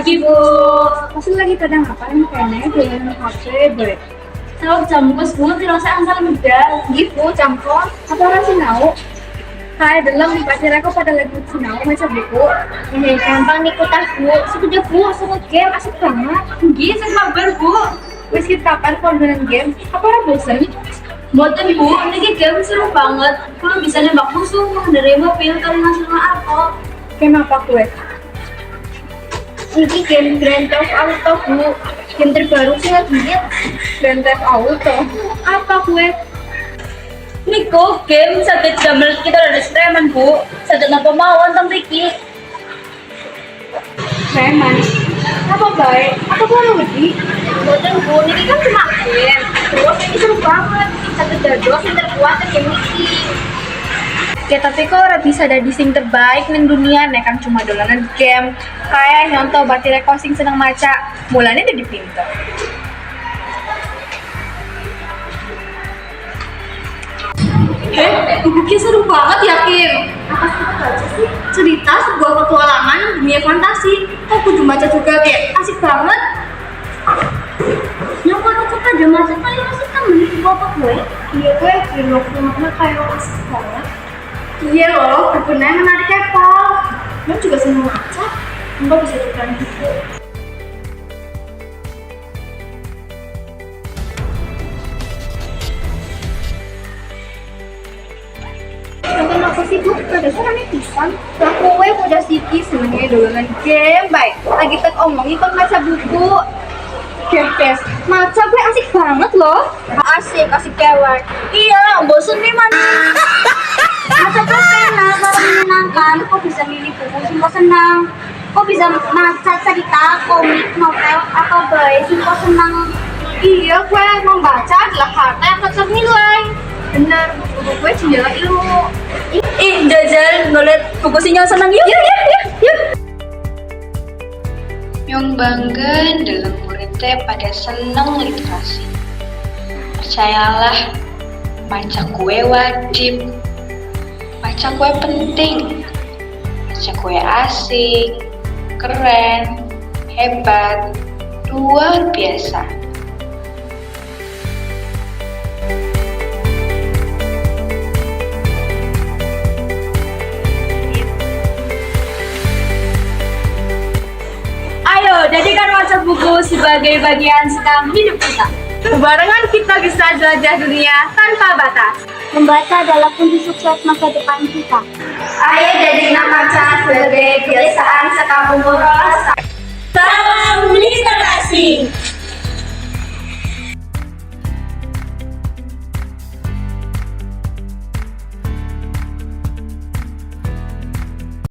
pagi, Bu. Masih lagi pada ngapain kayaknya dengan HP, Bre? Tahu campus, Bu, dirasa asal muda. Gitu, campur. Apa orang sinau? Hai, dalam pacar aku pada lagi sinau macam buku. Ini gampang nih kota, Bu. Sudah, Bu, sama game asik banget. Gitu, kabar, Bu. Wis kita kapan dengan game? Apa orang bosan? Boten, Bu, ini game seru banget. Kalau bisa nembak musuh, menerima mobil, kalau nasional apa. Game apa kue? Ini game Grand Theft Auto, Bu. Game terbaru sih lagi Grand Theft Auto. Apa kue? Niko, game sakit gambar kita ada streaman, Bu. Sakit apa mawon tentang Ricky. Preman. Apa baik? Apa baru lagi? Boten, Bu, ini kan cuma game. Terus ini seru banget. Satu dados yang terkuat game ini. Ya tapi kok orang bisa ada sing terbaik neng dunia nih kan cuma dolanan game kayak nyontoh batirnya kau sing seneng maca mulanya udah dipinter. Bukunya seru banget ya, Kim. Apa sih baca sih? Cerita sebuah petualangan dunia fantasi. Kok kudu baca juga, kayak asik banget. Yang kalau kita ada macet kali masih kan menit apa gue? Iya gue film-filmnya kayak asik banget. Iya loh, benar menarik apa? Lo juga seneng maca, enggak bisa juga gitu. Nonton apa sih Bu? Pada sana pisan. Lah kowe udah siki senengnya dolanan game, baik. Lagi tek omongin kok baca buku. Kes, Maca gue asik banget loh. Asik kewek. Iya, bosen nih man. Maca tuh enak, kalau menyenangkan. Kok bisa milih buku sih kok senang. Kok bisa maca cerita, komik, novel, atau baik sih kok senang. Iya, gue membaca adalah harta yang tak ternilai. bener. Buku gue jendela ilmu. Jajal ngeliat buku sinyal senang yuk. Yuk. Yang bangga dalam muridnya pada seneng literasi. Percayalah, baca kue wajib, baca kue penting, baca kue asik, keren, hebat, luar biasa. Ayo, jadikan baca buku sebagai bagian senam hidup kita. Kebarengan kita bisa jelajah dunia tanpa batas. Membaca adalah kunci sukses masa depan kita. Ayo jadikan baca sebagai kebiasaan sekampung rasa. Salam literasi.